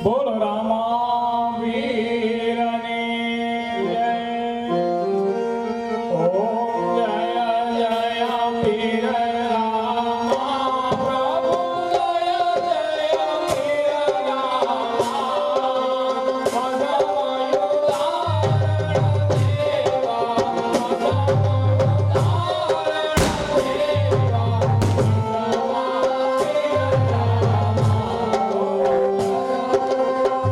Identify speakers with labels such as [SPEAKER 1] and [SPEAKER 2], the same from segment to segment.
[SPEAKER 1] બોલ રામા વીરને જય. ઓમ જય જય પીર રામા પ્રભુ જય જય પીર રામા ભગવયુધારણ દેવા ભગવયુધારણ દેવા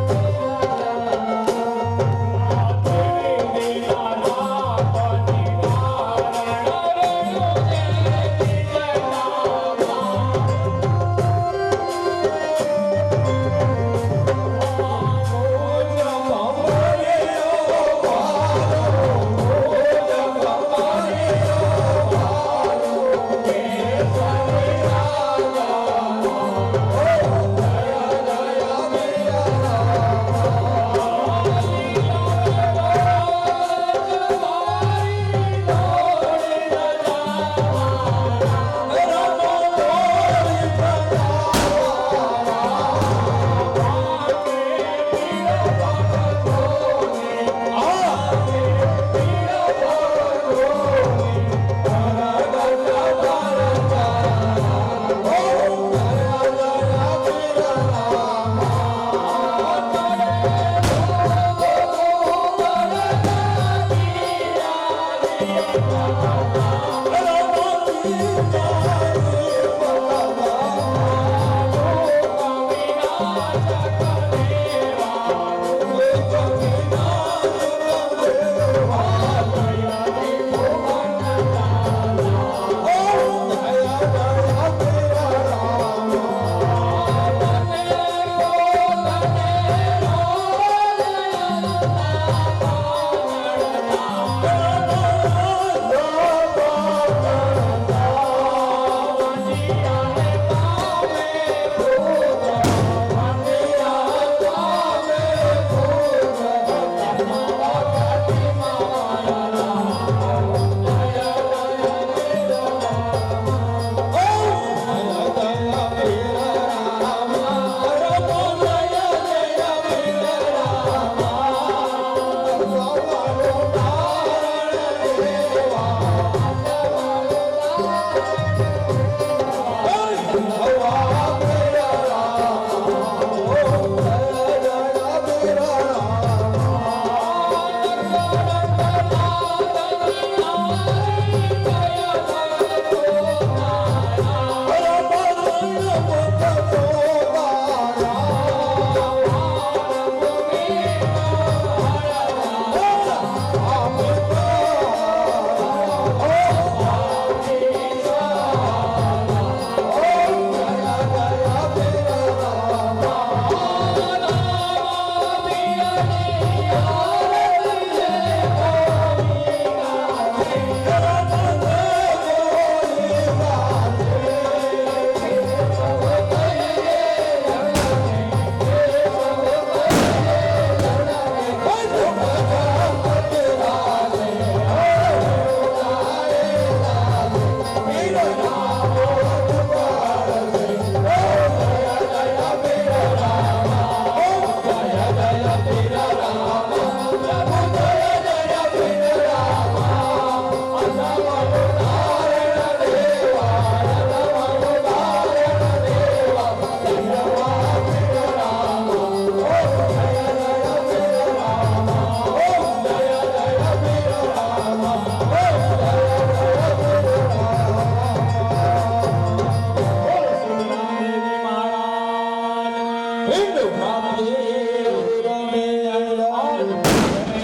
[SPEAKER 2] હિન્દુ રામદેવ રમે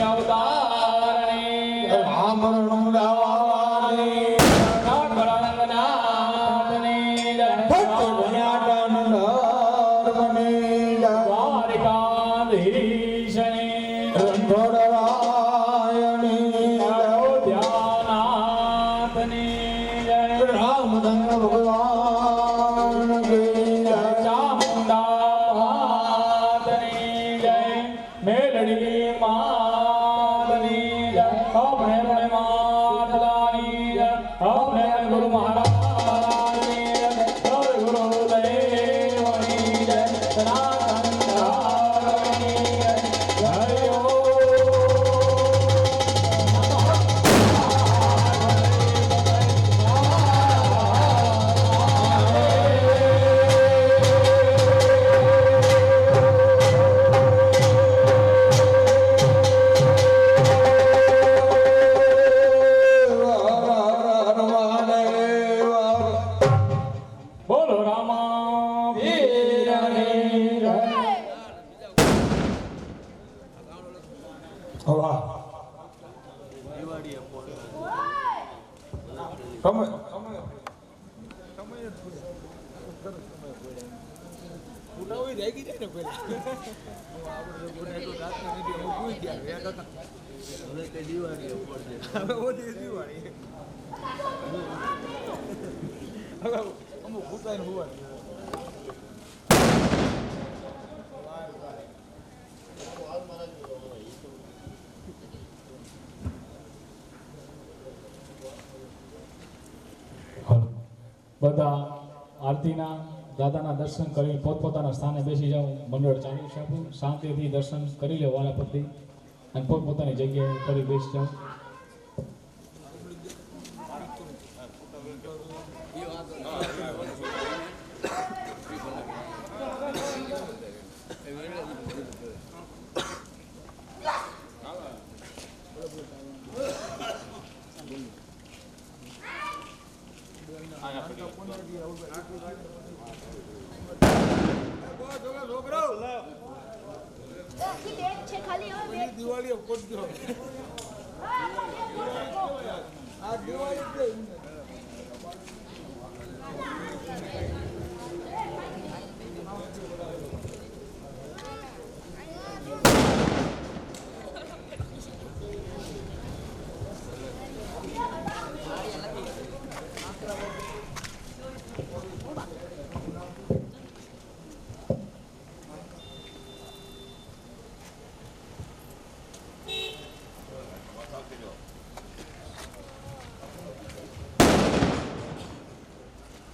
[SPEAKER 1] અવતારની
[SPEAKER 2] રામ રણું રાવાની ભક્ત બન્યા નરમની
[SPEAKER 1] દ્વારિકાધીશની
[SPEAKER 2] રણછોડરાયણી
[SPEAKER 1] અયોધ્યાનાથની
[SPEAKER 2] રામચંદ્ર ભગવાન કી જય.
[SPEAKER 1] ચામુંડા માતની જય મેલડી માતની જય આપણે માતની જય આપણે ગુરુ મહારાજની જય ગુરુ દેવની જય સનાતન ધર્મની જય જય હો. બોલો રામા વીરની જય.
[SPEAKER 2] વાહ. તમે
[SPEAKER 1] બધા આરતીના દાદાના દર્શન કરી પોતપોતાના સ્થાને બેસી જાઓ. મંડળ ચાલુ છે આપણું. શાંતિથી દર્શન કરી લે વારાફરતી અને પોતપોતાની જગ્યાએ ફરી બેસી જાઓ.
[SPEAKER 3] ખાલી હવે
[SPEAKER 4] દિવાળી પહોંચજો આ દિવાળી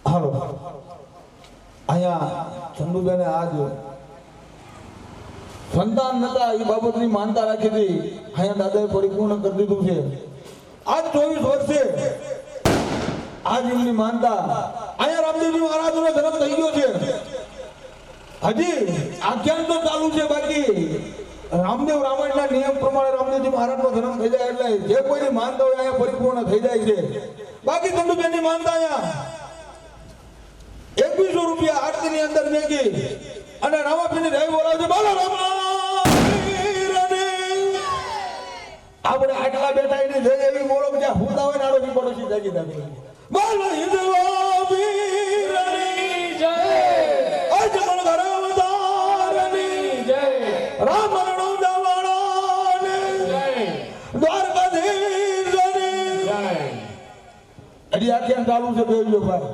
[SPEAKER 2] હાલો અહીંયા ચંદુબેને આજ સંતાન નતા એ બાબતની માનતા રાખી હતી. અહીંયા દાદાએ પરિપૂર્ણ કરી દીધું છે. આજ 24 વર્ષે આજ એમની માનતા અહીંયા રામદેવજી મહારાજનો જન્મ થઈ ગયો છે. હજી આખ્યાન તો ચાલુ છે. બાકી રામદેવ રામાયણના નિયમ પ્રમાણે રામદેવજી મહારાજનો જન્મ થઈ જાય એટલે જે કોઈની માનતા હોય અહીંયા પરિપૂર્ણ થઈ જાય છે. બાકી ચંદુબેનની માનતા અહીંયા 2100 રૂપિયા આરતીની અંદર મેગી અને રામાપીની જય બોલાવજો. બોલો રામા આપણે આટલા બેઠા એને જય એવી બોલો કે જ્યાં હુતા હોય નાડોશી પડોશી જાગી જાગી બોલો હિન્દવા વીરની
[SPEAKER 1] જય
[SPEAKER 2] અજમલ ઘરવદારની
[SPEAKER 1] જય
[SPEAKER 2] રામ રણો દવાણાની
[SPEAKER 1] જય
[SPEAKER 2] દ્વારકાધીશની
[SPEAKER 1] જય.
[SPEAKER 2] હજી આખ્યાન ચાલુ છે. બેજો ભાઈ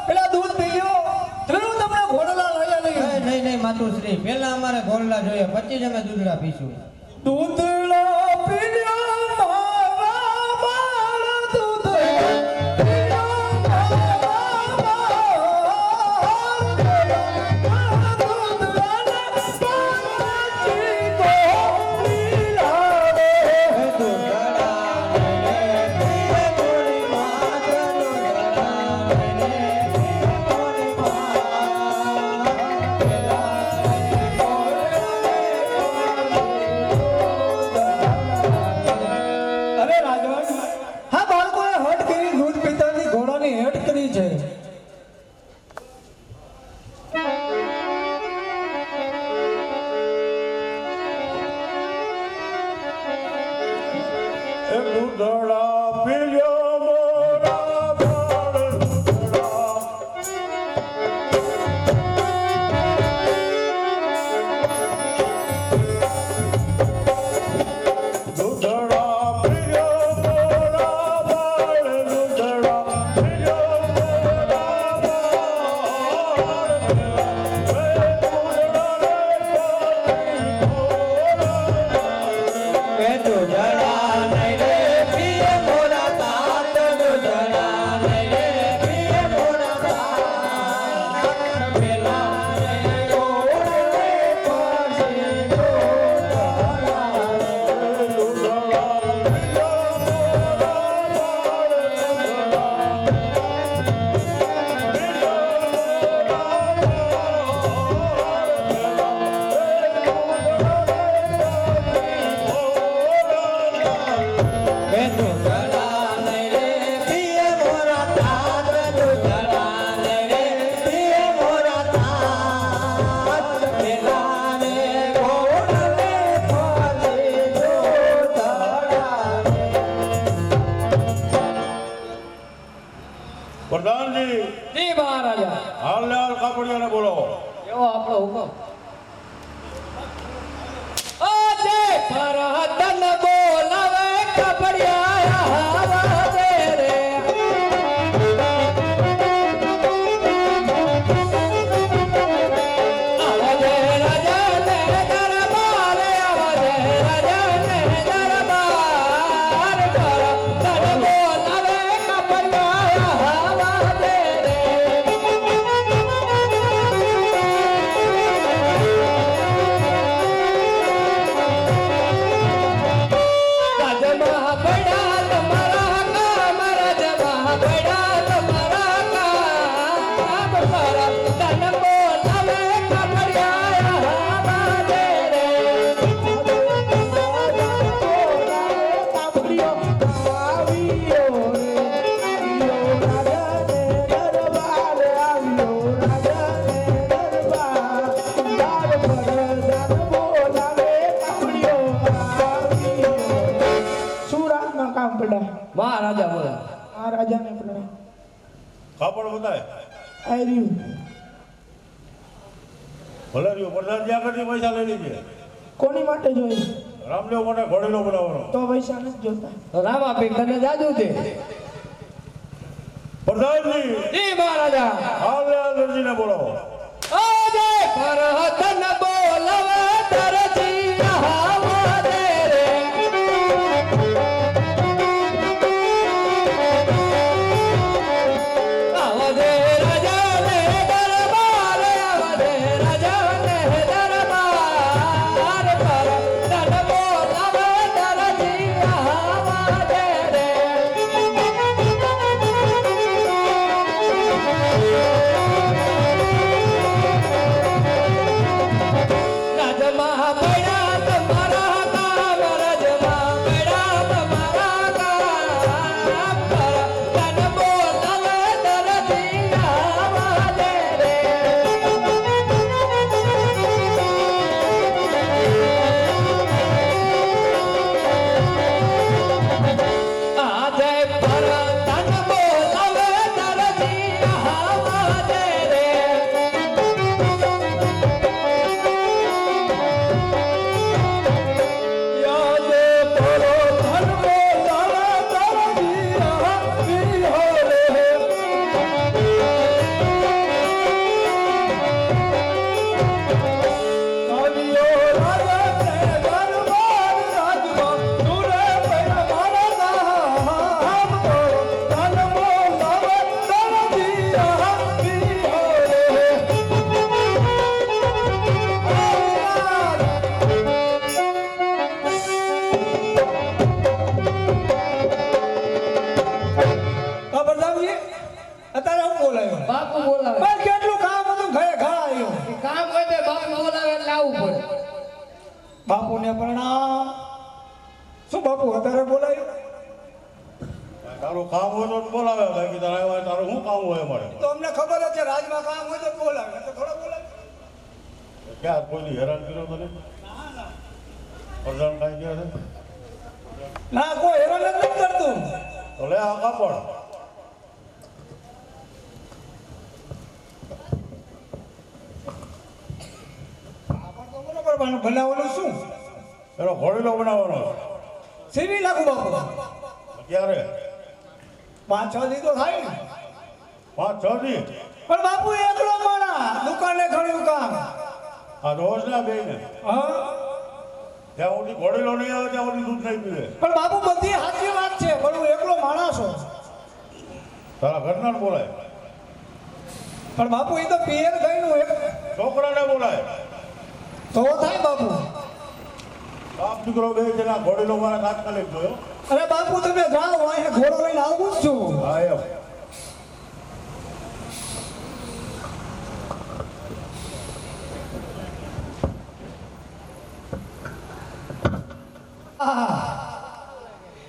[SPEAKER 5] પેલા દૂધ પી લ્યો જરૂર તમને ઘોડલા લાયા નહીં
[SPEAKER 6] નહીં નહીં માતુશ્રી પહેલા અમારે ઘોડલા જોઈએ પછી જ અમે દૂધડા પીશું
[SPEAKER 5] દૂધડા પી લ્યો મારા બાળ દૂધડા પી લ્યો મારા બાળ દૂધડાને પાછી ગોળી લાવે અરે રાજવન હા બાળકોએ હટ કરી દૂધ પીતાની ઘોડાની હેટ કરી છે
[SPEAKER 2] એ દૂધડા પીલ્યો મોરા બાળ દૂધડા દૂધડા પીલ્યો મોરા બાળ દૂધડા પીલ્યો મોરા બાળ
[SPEAKER 6] એ દૂધડા નહીં રે પીએ મોરા તાત દૂધડા નહીં રે પીએ મોરા તાત પેલા રે ગોળે પાછી એ દૂધડા નહીં રે પીએ મોરા તાત દૂધડા નહીં રે પીએ મોરા તાત પેલા રે ગોળે પાછી
[SPEAKER 2] પ્રધાનજી
[SPEAKER 5] જી મહારાજા
[SPEAKER 2] હાલ ને હાલ કાપડિયાને બોલો
[SPEAKER 5] એવો આપણો હુકમ ઓ દે પરહતન બોલાવે કપડિયા આવા દે રે આવા દે રાજા ને દરબારે આવા દે રાજા ને દરબાર પરહતન બોલાવે કપડિયા આવા દે રે રાજમા બડા તમારા કામ રાજમા બડા તમારા કામ મારા તન બોલાવે કપડિયા આવા દે રે મહારાજા બોલા
[SPEAKER 2] કાપડ બતાય
[SPEAKER 7] આવ્યું
[SPEAKER 2] ભલે રહ્યું પ્રધાનજી આગળથી પૈસા લઈ લીધે
[SPEAKER 7] કોની માટે જોઈ
[SPEAKER 2] રામદેવ માટે ઘોડેલો બનાવવાનો
[SPEAKER 7] તો પૈસા નથી જોતા
[SPEAKER 5] રામા પીર તને જાદુ દે
[SPEAKER 2] પ્રધાનજી
[SPEAKER 5] જી મહારાજા
[SPEAKER 2] હાલ ને હાલ દરજીને બોલો
[SPEAKER 5] આજે પરહતન બોલાવે દરજી આવા દે રે આવા દે રાજા ને દરબાર આવા દે રાજા ને દરબાર પરહતન બોલાવે દરજી આવા દે રે
[SPEAKER 4] અત્યારે હું બોલાયો
[SPEAKER 5] બાપુ બોલાવે
[SPEAKER 4] પણ કેટલું કામ હતું ઘરે ઘા આવ્યો
[SPEAKER 5] એ કામ હોય તો બાપુ બોલાવે એટલે આવવું પડે
[SPEAKER 4] બાપુને પ્રણામ શું બાપુ અત્યારે બોલાયો
[SPEAKER 8] તારું કામ હોય તો બોલાવે બાકી તારા આવ્યા તારું શું કામ હોય અમારે
[SPEAKER 4] તો અમને ખબર જ છે રાજમાં કામ હોય તો બોલાવે તો થોડા બોલાવે
[SPEAKER 8] ક્યાં કોઈની હેરાન કર્યો તને પ્રધાન કાંઈ ગયા છે
[SPEAKER 4] ના કોઈ હેરાન જ નથી કરતું
[SPEAKER 8] તો લે આ કાપડ
[SPEAKER 4] આપણ તો બરોબર પણ બનાવવાનું શું
[SPEAKER 8] એનો ઘોડીલો બનાવવાનો
[SPEAKER 4] સીવી નાખું બાપુ
[SPEAKER 8] ક્યારે
[SPEAKER 4] 5-6 દી તો થાય ને
[SPEAKER 8] 5-6 દી
[SPEAKER 4] પણ બાપુ એકલો માણા દુકાને ઘણું કામ
[SPEAKER 8] આ રોજ ના બે ને
[SPEAKER 4] હા
[SPEAKER 8] જ્યાં સુધી ઘોડીલો નહીં આવે ત્યાં સુધી દૂધ નહીં પીવે
[SPEAKER 4] પણ બાપુ બધી સાચી વાત છે પણ હું એકલો માણસ છું
[SPEAKER 8] તારા ઘરના ને બોલાય
[SPEAKER 4] પણ બાપુ એ તો પિયર ગયું એક
[SPEAKER 8] છોકરાને બોલાય
[SPEAKER 4] તો થાય બાપુ
[SPEAKER 8] બાપ દીકરો બે જણા ઘોડીલો મારા તાત્કાલિક જોયો
[SPEAKER 4] અરે બાપુ તમે જાઓ અહીંયા ઘોડો લઈને આવું જ છું
[SPEAKER 8] હા એમ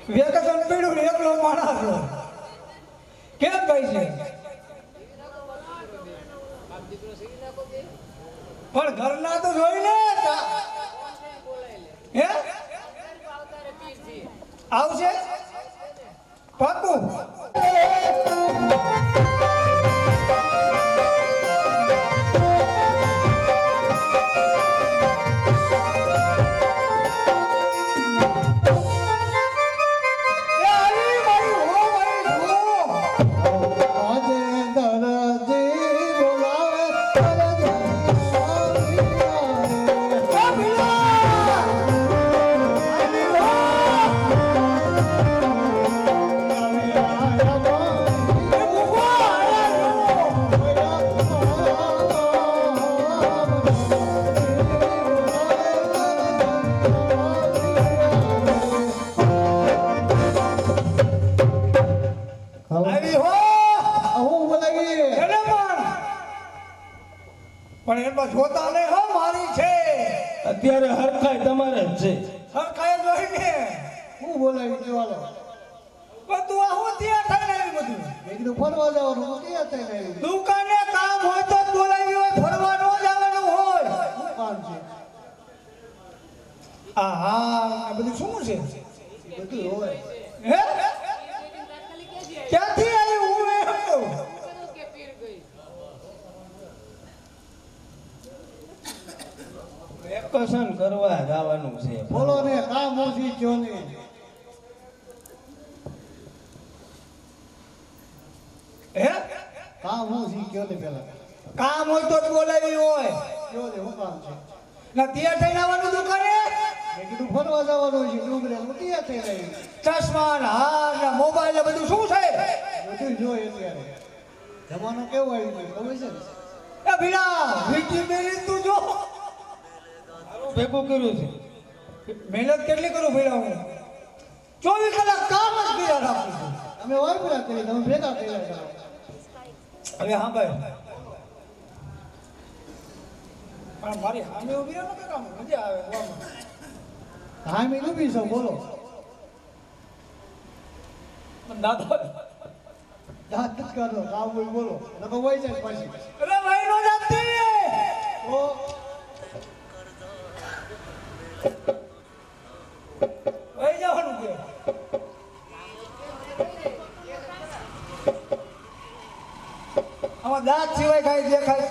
[SPEAKER 4] વેકેશન પડ્યું ને એકલો માણસ છું. કેમ ભાઈ છે પણ ઘરના તો જોઈ ને હે આવશે પાકું પણ એમાં જોતા નહીં હો મારી છે
[SPEAKER 6] અત્યારે હરખાય તમારે જ છે
[SPEAKER 4] સરખાય જોઈ ને
[SPEAKER 6] હું બોલાવી દેવાલો
[SPEAKER 4] બધું આ હું ત્યાં થઈને આવી બધું
[SPEAKER 6] એકદમ ફરવા જવાનું ક્યાં થઈને આવી
[SPEAKER 4] દુકાને કામ હોય તો જ બોલાવી હોય ફરવા ન જવાનું હોય
[SPEAKER 6] શું કામ છે
[SPEAKER 4] આ બધું શું છે
[SPEAKER 6] બધું હોય
[SPEAKER 4] હે ક્યાંથી આવ્યું હું એમ કહું
[SPEAKER 6] વેકેશન કરવા જવાનું છે બોલો ને કામ ઓછી જો ને
[SPEAKER 4] હે
[SPEAKER 6] કામ ઓછી કયો ને પેલા
[SPEAKER 4] કામ હોય તો જ બોલાવી હોય
[SPEAKER 6] કયો ને શું કામ છે
[SPEAKER 4] ના ત્યાં થઈને આવવાનું દુકાને
[SPEAKER 6] મેં કીધું ફરવા જવાનું છે ડુંગરે હું ક્યાં થઈને આવી
[SPEAKER 4] ચશ્મા ને હાર ને મોબાઈલ ને બધું શું છે
[SPEAKER 6] બધું જોઈએ અત્યારે જમાનો કેવો આવી ગયો ખબર છે ને
[SPEAKER 4] એ ભીલા વીટી મેલી તું જો
[SPEAKER 6] ભેગું કર્યું છે
[SPEAKER 4] મહેનત કેટલી કરું ભીલા હું 24 કલાક કામ જ કર્યા રાખું છું
[SPEAKER 6] અમે વાપર્યા કરી તમે ભેગા કર્યા હતા
[SPEAKER 4] હવે હા ભાઈ પણ મારી સામે ઉભી રહો ને કામ મજા આવે જોવામાં.
[SPEAKER 6] હા મેં ઊભી છો બોલો
[SPEAKER 4] પણ દાદા
[SPEAKER 6] દાંત જ કરો કામ હોય બોલો નકો વહી જાય પાછી
[SPEAKER 4] અરે ભાઈ નો જાતી
[SPEAKER 6] ઓ
[SPEAKER 4] ભાઈ જવાનું છે આમાં દાંત સિવાય કાંઈ દેખાય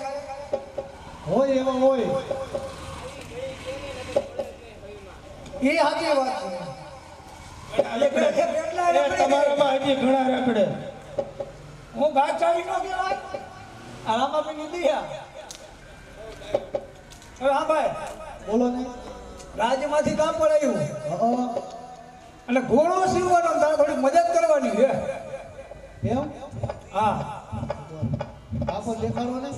[SPEAKER 6] હોય એવા હોય
[SPEAKER 4] એ સાચી વાત છે
[SPEAKER 6] તમારામાં હજી ઘણા રખડે
[SPEAKER 4] હું ઘાટ ચાલી નો કહેવાય આરામમાં બી નીકળી હવે હા ભાઈ
[SPEAKER 6] બોલો ને
[SPEAKER 4] રાજ્યમાંથી કામ પડાયું
[SPEAKER 6] હા
[SPEAKER 4] અને ઘોડો સીવવાનો તારે થોડી મદદ કરવાની છે
[SPEAKER 6] એમ
[SPEAKER 4] હા
[SPEAKER 6] કાપડ દેખાડો ને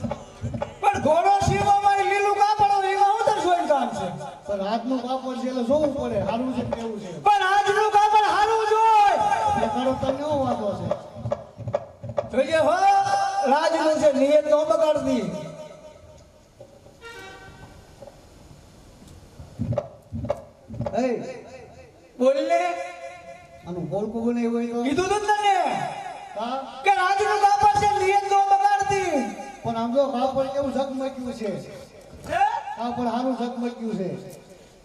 [SPEAKER 4] પણ ઘોડો સીવવામાં એ લીલું કાપડ હોય એમાં હું તાર સોય કામ છે
[SPEAKER 6] પણ હાથનું કાપડ છે એટલે જોવું પડે સારું છે કેવું છે
[SPEAKER 4] પણ આજનું કાપડ સારું જોઈ
[SPEAKER 6] દેખાડો તમને કેવો વાંધો છે
[SPEAKER 4] જોઈએ હો રાજનું છે નિયત નો બગાડતી.
[SPEAKER 6] એ
[SPEAKER 4] બોલ ને.
[SPEAKER 6] આનું બોલકું બને હોય તો
[SPEAKER 4] કીધું તું તને
[SPEAKER 6] હા
[SPEAKER 4] કે રાજનું કાપડ છે નિયત નો બગાડતી.
[SPEAKER 6] પણ આમ જો કાપડ કેવું ઝગમગ્યું છે કાપડ સારું ઝગમગ્યું છે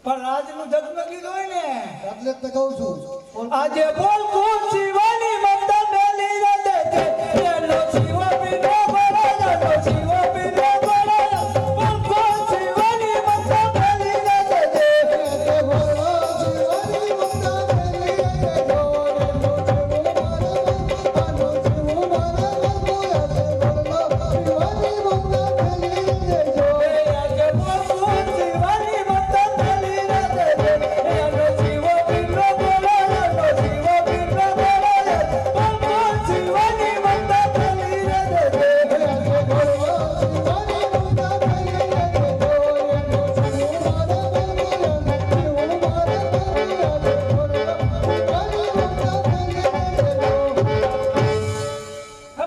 [SPEAKER 4] પણ રાજનું જગમગી હોય ને.
[SPEAKER 6] એટલે જ તો કહું છું
[SPEAKER 4] આજે બોલ કોણ શિવાની મમતા મેલી દે દે એનો શિવ પીનો બરાબર શિવ પીનો બરાબર બોલ કોણ શિવાની મમતા મેલી દે દે આજે બોલ કોણ શિવાની મમતા મેલી દે દે એનો શિવ પીનો બરાબર શિવ પીનો બરાબર બોલ કોણ શિવાની મમતા મેલી દે દે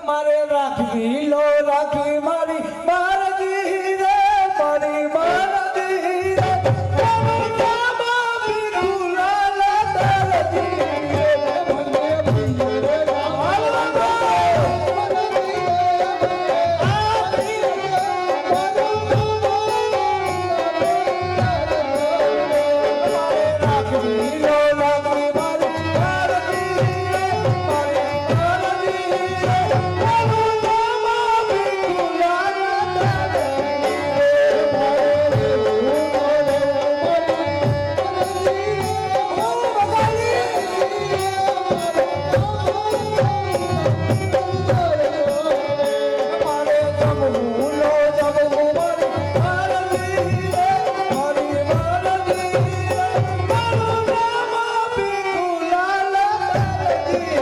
[SPEAKER 4] મારે રાખવી લો રાખવી મારી મારજી રે મારી મારજી રે તારું નામ બિરુલા લાલજી રે મને પિયરે રાખવી લો રાખવી મારી મારજી રે મારી મારજી રે તારું નામ બિરુલા મારે જમવું લો જમવું મારી મારજી રે મારી મારજી રે તારું નામ બિરુલા લાલજી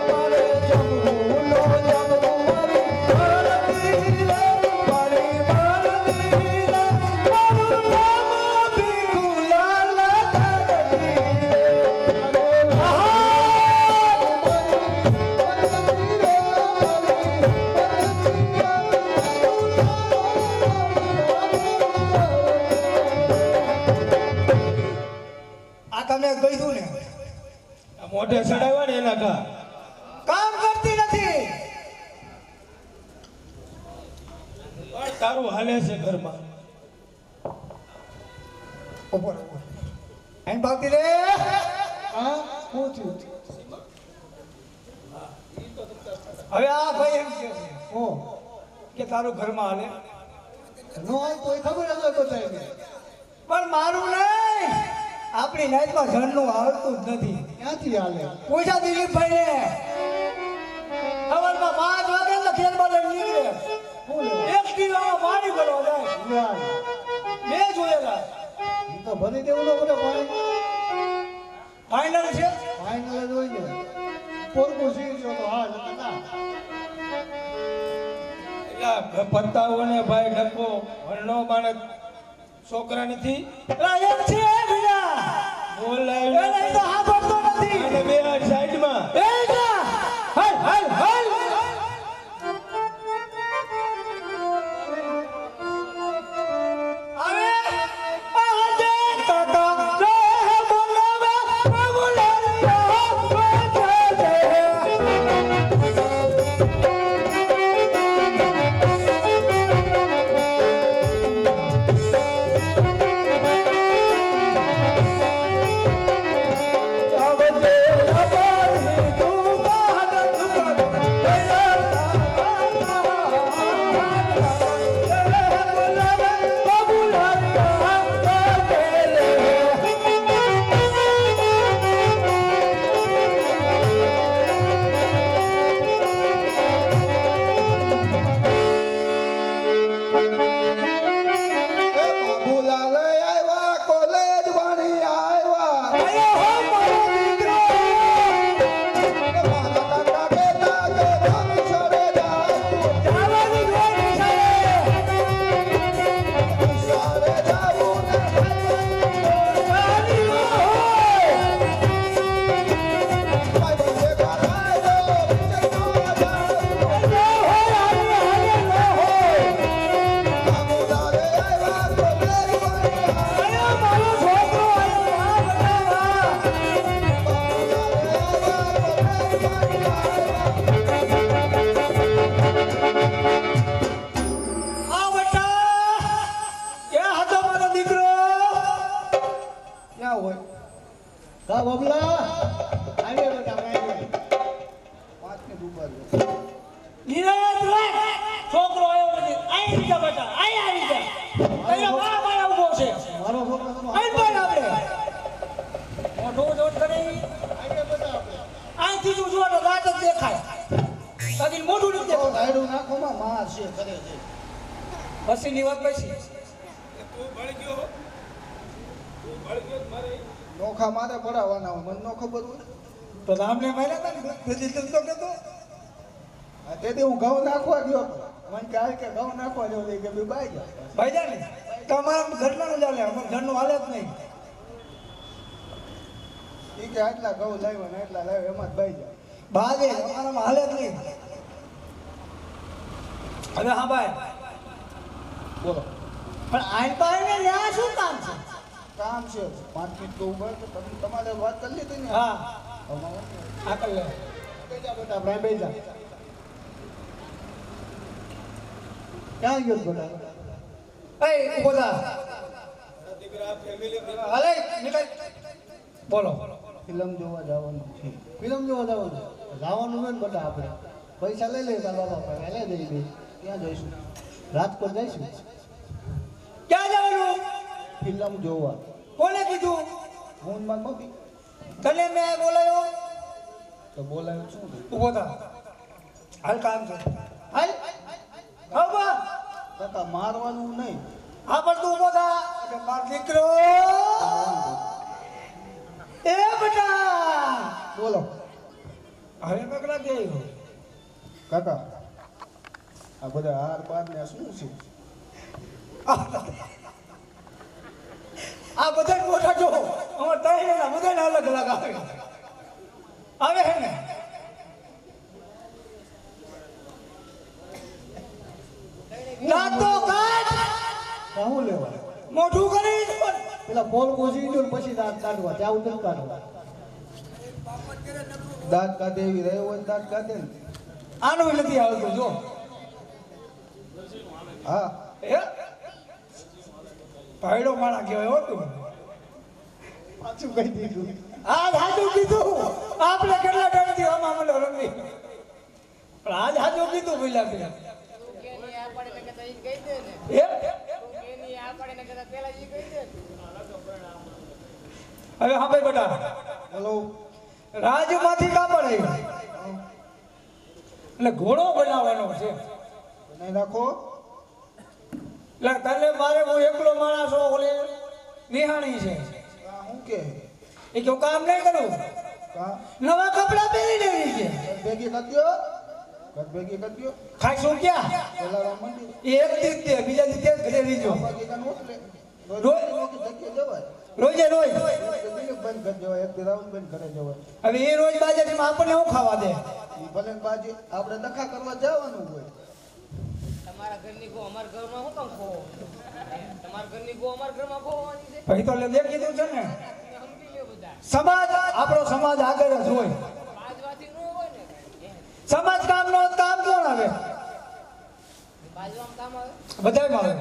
[SPEAKER 4] મારે જમવું લો જમવું મારી મારજી રે મારી મારજી રે તારું નામ બિરુલા આ તમે કહ્યું ને
[SPEAKER 5] મોઢે ચડાવ્યા ને એના કા
[SPEAKER 4] કામ કરતી નથી.
[SPEAKER 5] પણ તારું હાલે છે ઘરમાં.
[SPEAKER 4] ઉપર ઉપર એમ બાકી રે
[SPEAKER 6] હા શું થયું
[SPEAKER 4] હવે આ ભાઈ એમ કહે છે
[SPEAKER 6] ઓ
[SPEAKER 4] કે તારું ઘરમાં હાલે
[SPEAKER 6] નો હોય તોય ખબર જ હોય બધાને
[SPEAKER 4] પણ મારું નહીં. આપણી નાઈટમાં જણનું હાલતું જ નથી.
[SPEAKER 6] ક્યાંથી હાલે
[SPEAKER 4] પૂછા દિલીપભાઈ ને સવારમાં 5 વાગે ને ખેતમાં લઈને નીકળે
[SPEAKER 6] શું લેવા
[SPEAKER 4] એક કિલોમાં પાણી ભરવા જાય.
[SPEAKER 6] યાર
[SPEAKER 4] મેં જોયેલા.
[SPEAKER 6] ઈ તો ભરી દેવું ન પડે પાણી
[SPEAKER 4] ફાઇનલ છે.
[SPEAKER 6] ફાઇનલ જ હોય ને પોરકું સી ગયો તો હા નકર ના
[SPEAKER 5] એટલે પત્તાઓ ને ભાઈ ડકો હરણો માણસ છોકરા નથી.
[SPEAKER 4] એલા એક છે બીજા
[SPEAKER 5] બોલ
[SPEAKER 4] એને તો સાંભળતો નથી.
[SPEAKER 5] અને બે સાઈડમાં
[SPEAKER 4] એ જા હાલ હાલ હાલ આવે આજે કાકા રે બોલાવે બોલાવ્યા બોલાવે
[SPEAKER 6] હા બબલા આવે બેટા આવે 5 ને દુબાર
[SPEAKER 4] નિરાત રાખ છોકરો આવ્યો નથી આઈ રીતે બેટા આઈ આવી જા અહીંયા મારા મારા ઊભો છે
[SPEAKER 6] મારો છોકરો તો
[SPEAKER 4] આઈ પણ આપણે મોઢું જોટ કરી
[SPEAKER 6] આવે બેટા આપણે
[SPEAKER 4] આઈથી જો જો દાંત જ દેખાય બાકી મોઢું નથી દેખાતું
[SPEAKER 6] ગાયડું નાખોમાં માં છે કરે છે
[SPEAKER 4] પછીની વાત પછી
[SPEAKER 6] નોખા મારે પડાવવાના હોય મને નો ખબર હોય
[SPEAKER 4] તો રામને માર્યા હતા ને તેથી તું તો કહેતો
[SPEAKER 6] આ તેથી હું ઘઉં નાખવા ગયો હતો. મને કહે કે ઘઉં નાખવા જવું છે કે બાઈ જા
[SPEAKER 4] ભાઈ જા ને તમારા ઘરનું ચાલે અમારા ઘરનું હાલે જ નહીં
[SPEAKER 6] ઈ કે આટલા ઘઉં લાવ્યા ને એટલા લાવ્યા એમાં જ બાઈ જા
[SPEAKER 4] બાજે અમારામાં હાલે જ નહીં હવે હા ભાઈ
[SPEAKER 6] બોલો
[SPEAKER 4] પણ આઈ પાસે ને ન્યા શું કામ છે
[SPEAKER 6] કામ છે 5 મિનિટ તો ઉભા તો તમે તમારે વાત કરી લીધી ને
[SPEAKER 4] હા
[SPEAKER 6] હવે
[SPEAKER 4] આ કર લે
[SPEAKER 6] બેઈ જા બેટા આપણે બેઈ જા ક્યાં ગયો બેટા
[SPEAKER 4] એ ઉભો થા હાલે નીકળ બોલો
[SPEAKER 6] ફિલ્મ જોવા જવાનું છે ફિલ્મ જોવા જવાનું જવાનું હોય ને બેટા આપણે પૈસા લઈ લે તારા બાપા પાસે લઈ દઈ દે ક્યાં જઈશું રાજકોટ જઈશું
[SPEAKER 4] ક્યાં જવાનું
[SPEAKER 6] ફિલ્મ જોવા
[SPEAKER 4] કોને કીધું
[SPEAKER 6] હું માર મમ્મી
[SPEAKER 4] તને મેં બોલાયો
[SPEAKER 6] તો બોલાયું શું થયું?
[SPEAKER 4] ઉભો થા હાલ કામ છે હાલ હા બા
[SPEAKER 6] કાકા મારવાનું નહીં
[SPEAKER 4] હા પણ તું ઉભો થા એટલે માર દીકરો એ બેટા
[SPEAKER 6] બોલો
[SPEAKER 4] હવે પકડા દે
[SPEAKER 6] કાકા આ બધા હાર બાર ને આ શું છે
[SPEAKER 4] આ બધા મોટા જો અમાર તઈ બધા અલગ અલગ આવે હે ને ના તો કાઢ
[SPEAKER 6] શું લેવા
[SPEAKER 4] મોઢું કરી
[SPEAKER 6] પેલા બોલ કોસી ગયો ને પછી દાંત કાઢવા ત્યાં ઉતર કાઢવા દાંત કાઢે એવી રહ્યો હોય ને દાંત કાઢે ને
[SPEAKER 4] આનું નથી આવતું જો
[SPEAKER 6] હા
[SPEAKER 4] એ ભાઈડો માણા કહેવાય હો તું
[SPEAKER 6] પાછું કહી દીધું
[SPEAKER 4] આ હાજુ કીધું આપણે કેટલા ટાઈમથી આમાં મને રમી પણ આજ હાજુ કીધું પેલા કે હવે હા ભાઈ બેટા
[SPEAKER 6] હેલો
[SPEAKER 4] રાજમાંથી કાપડ આવ્યું એટલે ઘોડો બનાવવાનો છે
[SPEAKER 6] બનાવી નાખો
[SPEAKER 4] એટલે તને મારે હું એકલો માણસ છું ઓલે નિહાણી છે
[SPEAKER 6] આ શું કે
[SPEAKER 4] એ કે હું કામ નહીં કરું
[SPEAKER 6] કા
[SPEAKER 4] નવા કપડા પહેરી લેવી છે
[SPEAKER 6] ઘર ભેગી કરી દ્યો ઘર ભેગી કરી દ્યો
[SPEAKER 4] ખાઈશું ક્યાં
[SPEAKER 6] પેલા રામ મંદિર
[SPEAKER 4] એ એક દીક દે બીજા દીક ઘરે રીજો
[SPEAKER 6] બાકી કાન ઓટલે
[SPEAKER 4] રોજ
[SPEAKER 6] જગ્યા જવાય
[SPEAKER 4] રોજે રોજ
[SPEAKER 6] એક બંધ કરી જવાય એક રાઉન્ડ બંધ કરે જવાય
[SPEAKER 4] હવે એ રોજ બાજારમાં આપણને શું ખાવા દે
[SPEAKER 6] ઈ ભલે ને બાજી આપણે દખા કરવા જવાનું હોય
[SPEAKER 5] તમારા ઘરની ગો અમારા ઘરમાં હું કામ ખો તમારા ઘરની ગો અમારા ઘરમાં ખોવાની છે
[SPEAKER 4] ભાઈ તો લેજે કીધું છે ને
[SPEAKER 5] સમજી લ્યો બધા
[SPEAKER 4] સમાજ આપણો સમાજ આગળ જ હોય
[SPEAKER 5] બાજવાથી ન હોય ને
[SPEAKER 4] સમાજ કામનો કામ કોણ આવે
[SPEAKER 5] બાજવામાં કામ આવે
[SPEAKER 4] બધાયમાં આવે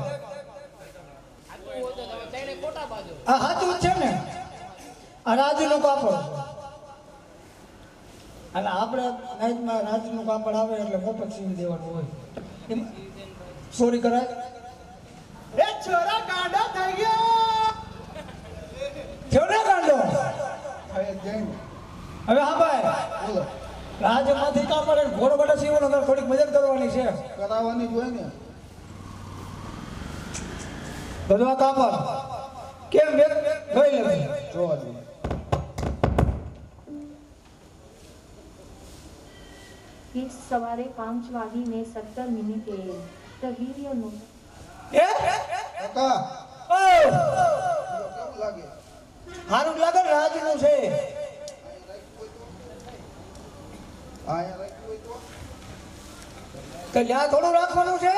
[SPEAKER 5] આટલું હોય તો તમે તઈને ખોટા બાજુ
[SPEAKER 4] આ સાચું જ છે ને આ રાજુનું કાપડ અને આપણે નાઈટમાં રાજુનું કાપડ આવે એટલે મોટો સીમ દેવાનું હોય ચોરી કરાય
[SPEAKER 6] એ છોરા કાંડા થઈ ગયા
[SPEAKER 4] થયો ને કાંડો
[SPEAKER 6] હવે જઈને
[SPEAKER 4] હવે હા ભાઈ
[SPEAKER 6] બોલો
[SPEAKER 4] રાજમાંથી કાપડ ઘોડો બટા સીવવાનો તારે થોડીક મદદ કરવાની છે
[SPEAKER 6] કરાવવાની જ હોય ને
[SPEAKER 4] બધવા કાપડ કેમ બે ગઈ લે
[SPEAKER 6] જોવા દે
[SPEAKER 9] इस सवारे 5:17 તહીરિયોનું
[SPEAKER 4] એ
[SPEAKER 6] કાકા
[SPEAKER 4] ઓ
[SPEAKER 6] કેવું લાગે
[SPEAKER 4] હારું લાગે ને રાજનું છે
[SPEAKER 6] હા યાર રાખ્યું હોય તો
[SPEAKER 4] કે લ્યા થોડું રાખવાનું છે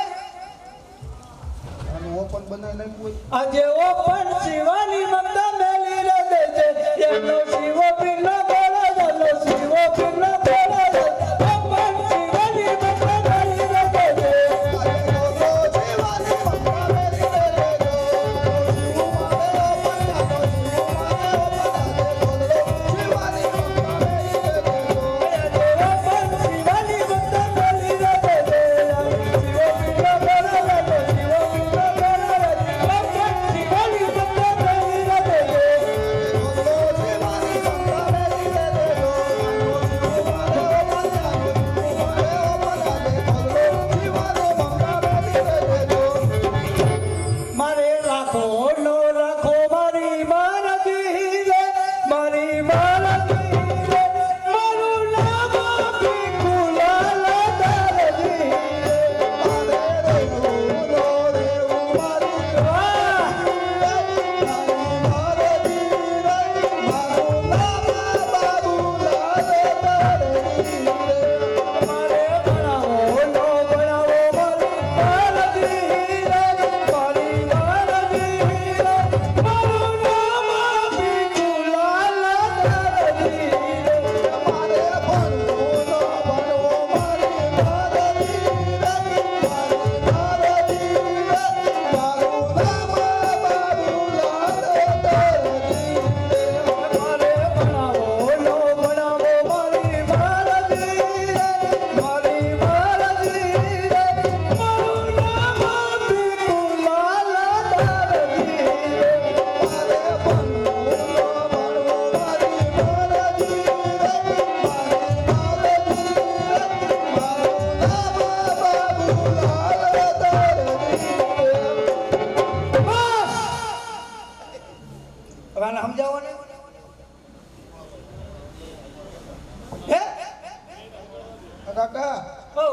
[SPEAKER 6] અને ઓપન બનાવી નાખ્યું હોય
[SPEAKER 4] આજે ઓપન શિવાની મમતા મેલી રે દેજે એનો શિવો પિંડ બોલા જાનો શિવો પિંડ બોલા ઓપન શિવાની મમતા મેલી રે દેજે
[SPEAKER 6] શિવાની
[SPEAKER 4] જવાને હે
[SPEAKER 6] કાકા
[SPEAKER 4] ઓ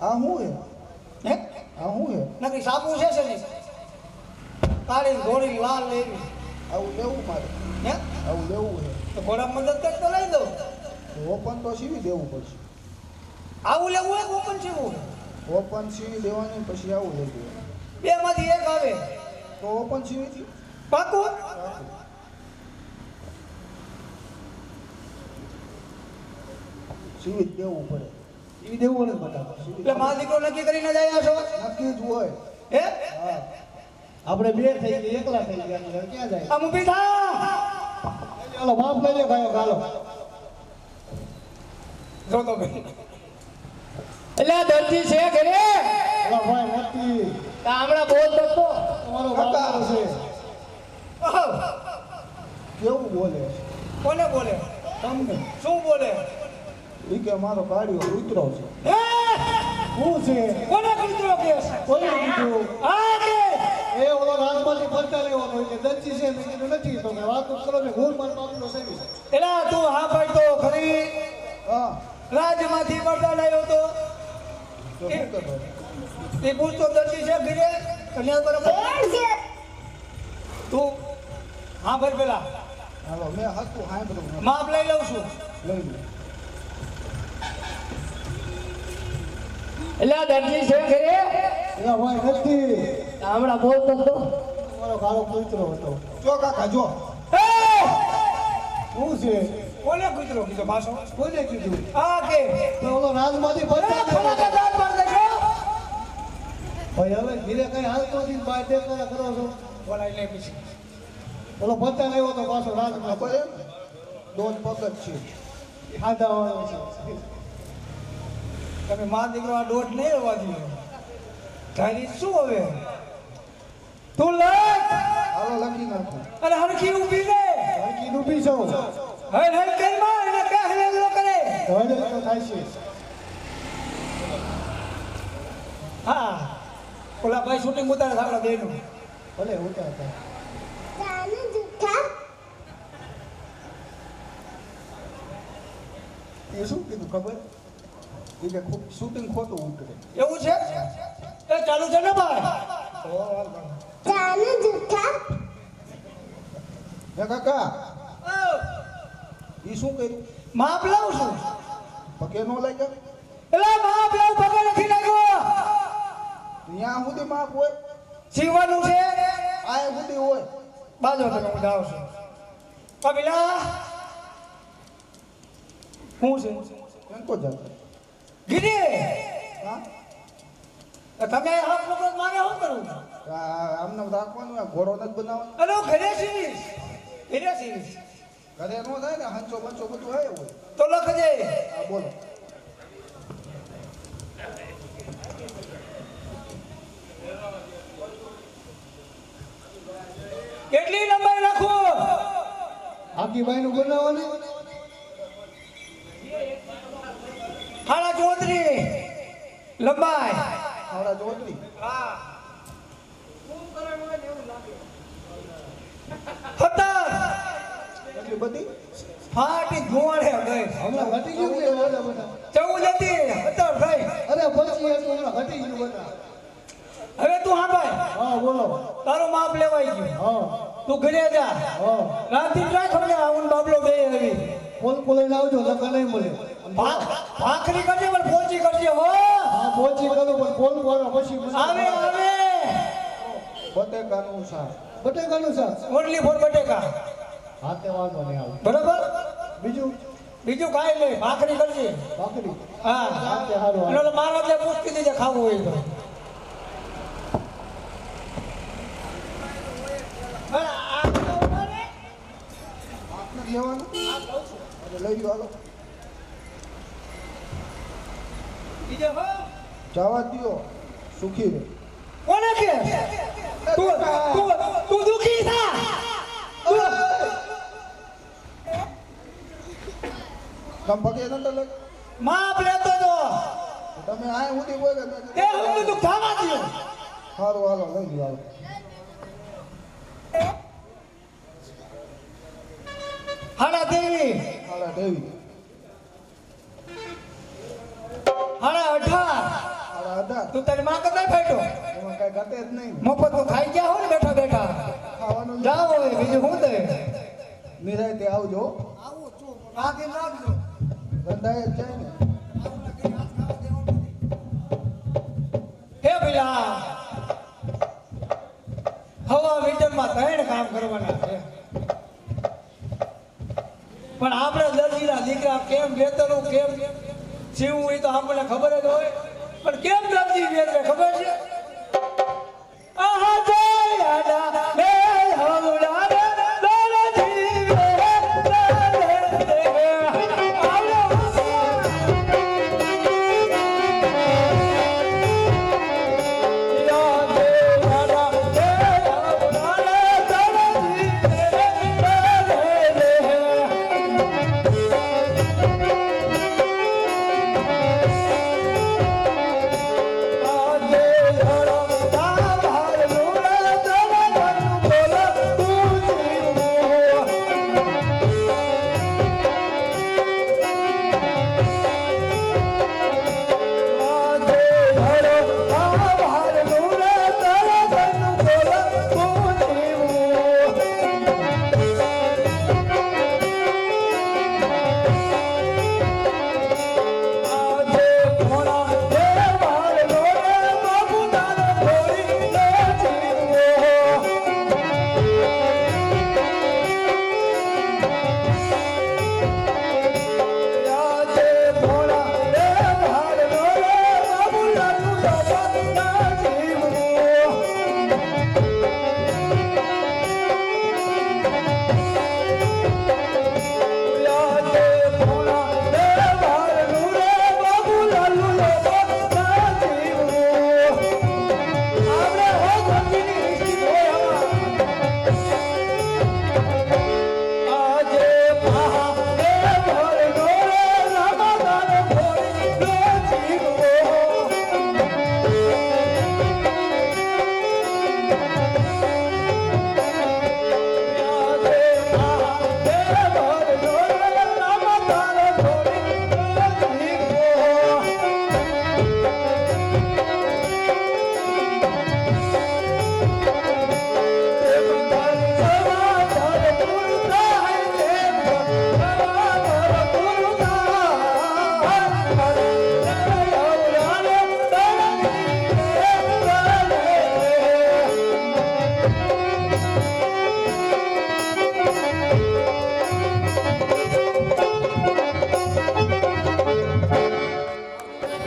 [SPEAKER 6] આ હું હે
[SPEAKER 4] હે
[SPEAKER 6] આ હું હે
[SPEAKER 4] નકરી સાબુ છે ને કાળી ઘોડી લાલ લેવી
[SPEAKER 6] આવું લેવું મારે
[SPEAKER 4] હે
[SPEAKER 6] આવું લેવું હે
[SPEAKER 4] તો ઘોડા મદદ કર તો લઈ દઉં
[SPEAKER 6] ઓપન તો સીવી દેવું પડશે
[SPEAKER 4] આવું લેવું હોય ઓપન સીવું
[SPEAKER 6] ઓપન સીવી દેવાની પછી આવું લેવું
[SPEAKER 4] બે માંથી એક આવે
[SPEAKER 6] તો ઓપન સીવી થી
[SPEAKER 4] પાકું
[SPEAKER 6] સીવી જ દેવું પડે સીવી દેવું પડે બટા
[SPEAKER 4] એટલે મારો દીકરો નક્કી કરીને જ આવ્યા છો
[SPEAKER 6] નક્કી જ હોય
[SPEAKER 4] હે
[SPEAKER 6] હા આપણે બે થઈ ગયા એકલા થઈ ગયા ક્યાં જાય
[SPEAKER 4] આમ ઊભી થા
[SPEAKER 6] ચાલો માફ લઈ લે ભાઈ ચાલો
[SPEAKER 4] જો તો ભાઈ એટલે દર્દી છે ઘરે
[SPEAKER 6] ચાલો ભાઈ મોટી
[SPEAKER 4] હમણાં બોલ તો
[SPEAKER 6] તમારો બાપો છે કેવું બોલે
[SPEAKER 4] કોને બોલે
[SPEAKER 6] તમને
[SPEAKER 4] શું બોલે
[SPEAKER 6] ઈ કે મારો ગાડીઓ ઉતરો છે
[SPEAKER 4] હે
[SPEAKER 6] શું છે
[SPEAKER 4] કોને કીધું કે
[SPEAKER 6] કોઈ કીધું
[SPEAKER 4] આ કે
[SPEAKER 6] એ ઓલો રાજમાંથી ફરતા લેવાનો એટલે દર્જી છે મેં કીધું નથી તો મેં વાત કરો ને ઘોર માર બાપનો સેવી
[SPEAKER 4] એલા તું હા ભાઈ તો ખરી
[SPEAKER 6] હા
[SPEAKER 4] રાજમાંથી પડતા લાવ્યો તો
[SPEAKER 6] તો શું કરવાનું
[SPEAKER 4] તે પૂછતો દર્દી છે ઘરે કન્યા બરાબર તું હા ભાઈ પેલા
[SPEAKER 6] હાલો મેં હતું સાંભળ્યું
[SPEAKER 4] માપ લઈ લઉં છું
[SPEAKER 6] લઈ લે
[SPEAKER 4] એટલે દર્દી છે ઘરે
[SPEAKER 6] એલા ભાઈ નથી
[SPEAKER 4] હમણાં બોલતો તો
[SPEAKER 6] તમારો કાળો કૂતરો હતો જો કાકા જો શું છે
[SPEAKER 4] કોને કૂતરો કીધો પાછો
[SPEAKER 6] કોને કીધું
[SPEAKER 4] આ કે
[SPEAKER 6] તો ઓલો રાજમાંથી ફરતા
[SPEAKER 4] ખોલા
[SPEAKER 6] લેવાનો.
[SPEAKER 4] દાંત માર દેજો
[SPEAKER 6] ભાઈ હવે ધીરે કઈ હાલતો નથી બહાર દેખાડા કરો છો
[SPEAKER 4] બોલાઈ લે પછી
[SPEAKER 6] ઓલો ફરતા લેવો તો પાછો રાજમાં બોલે દોઢ પગ જ છે ખાધા વાળો છે
[SPEAKER 4] તમે માર દીકરો આ દોઢ નહીં રહેવા દીધો તારી શું હવે તું લખ
[SPEAKER 6] હાલો લખી નાખો
[SPEAKER 4] અને હરખી ઊભી રે
[SPEAKER 6] હરકી ડૂબી છો
[SPEAKER 4] હર હર કરી માર એને કહે હેલો કરે
[SPEAKER 6] ધોડે તો થાય છે
[SPEAKER 4] હા ઓલા ભાઈ શૂટિંગ ઉતારે આપણા બેનું
[SPEAKER 6] ભલે હોતા હતા એ શું કીધું ખબર એ કે શૂટિંગ ખોટું ઉતરે
[SPEAKER 4] એવું છે એ ચાલુ છે ને ભાઈ
[SPEAKER 6] હે કાકા એ શું કર્યું
[SPEAKER 4] માપ લાવું છું
[SPEAKER 6] પગે નો લાગ્યા
[SPEAKER 4] એટલે માપ લાવું પગે નથી લાગ્યો
[SPEAKER 6] ત્યાં સુધી માપ હોય
[SPEAKER 4] સીવવાનું છે
[SPEAKER 6] આ સુધી હોય
[SPEAKER 4] બાજુ તમે હું જાઉં છું કબીલા શું છે
[SPEAKER 6] કેમ તો જાતા
[SPEAKER 4] ગીરી
[SPEAKER 6] હા
[SPEAKER 4] તમે હક લોકો મારે શું કરું
[SPEAKER 6] આમને રાખવાનું આ ઘોડો નથી બનાવવાનો
[SPEAKER 4] અરે હું ઘરે સીવીશ ઘરે સીવીશ
[SPEAKER 6] ઘરે નો થાય ને હંચો બંચો બધું હોય હોય
[SPEAKER 4] તો લખજે
[SPEAKER 6] હા બોલો
[SPEAKER 4] કેટલી લંબાઈ રાખું
[SPEAKER 6] આખી બાઈ નું બનાવવાની
[SPEAKER 4] હાડા ચોતરી લંબાઈ
[SPEAKER 6] આવડા ચોતરી
[SPEAKER 4] સત્તર
[SPEAKER 6] એટલી બધી
[SPEAKER 4] ફાટી ધોવાડે ગઈ
[SPEAKER 6] હમણાં ઘટી ગયું કે બધા બધા
[SPEAKER 4] 14 હતી 17 થઈ
[SPEAKER 6] અરે પછી એ તો હમણાં ઘટી ગયું બધા
[SPEAKER 4] હવે તું હા ભાઈ
[SPEAKER 6] હા બોલો
[SPEAKER 4] તારું માપ લેવાઈ ગયું
[SPEAKER 6] હા
[SPEAKER 4] તું ઘરે જા
[SPEAKER 6] હા
[SPEAKER 4] રાતી રાખો ને આવું બાબલો બે આવી
[SPEAKER 6] ફોન કોલે આવજો નકર નહીં મળે
[SPEAKER 4] ભાખરી કરજે પણ પહોંચી કરજે હો
[SPEAKER 6] હા પહોંચી ગયો પણ ફોન કરો પછી
[SPEAKER 4] આવે આવે
[SPEAKER 6] બટેકાનું શાક બટેકાનું શાક
[SPEAKER 4] ઓનલી ફોર બટેકા
[SPEAKER 6] હાથે વાંધો નહીં આવે
[SPEAKER 4] બરોબર
[SPEAKER 6] બીજું
[SPEAKER 4] બીજું કાંઈ નહીં ભાખરી કરજે
[SPEAKER 6] ભાખરી
[SPEAKER 4] હા
[SPEAKER 6] હાથે હારું
[SPEAKER 4] એટલે ઓલો મારો એટલે પૂછતી દીજે ખાવું હોય તો
[SPEAKER 6] આપને લેવાનું અરે લઈ લો હાલો
[SPEAKER 4] બીજે હો
[SPEAKER 6] જવા દ્યો સુખી રહે
[SPEAKER 4] કોને કે તું તું તું દુખી થા
[SPEAKER 6] તમ પગે નતો લગ
[SPEAKER 4] માપ લેતો તો
[SPEAKER 6] તમે આ સુધી બોલે
[SPEAKER 4] તે હું તું ખાવા દયો
[SPEAKER 6] સારું હાલો લઈ લો હાલો
[SPEAKER 4] હાડા દેવી
[SPEAKER 6] હાડા દેવી
[SPEAKER 4] હાડા 18
[SPEAKER 6] હાડા હતા
[SPEAKER 4] તું તારી માં કદાય ફાટ્યો
[SPEAKER 6] એમાં કઈ ઘટે જ નહીં
[SPEAKER 4] મફત નું ખાઈ ગયા હો ને બેઠા બેઠા
[SPEAKER 6] ખાવાનું
[SPEAKER 4] જાઓ હવે બીજું શું દે
[SPEAKER 6] નિરાયતે આવજો
[SPEAKER 4] રાતે રાખજો
[SPEAKER 6] ધંધાએ જ જાય ને
[SPEAKER 4] હે ભઈલા હવા મીટરમાં 3 કામ કરવાના છે પણ આપણે દરજીના દીકરા કેમ વેતનું કેમ જીવવું એ તો આપણને ખબર જ હોય પણ કેમ દરજી વેતરે ખબર છે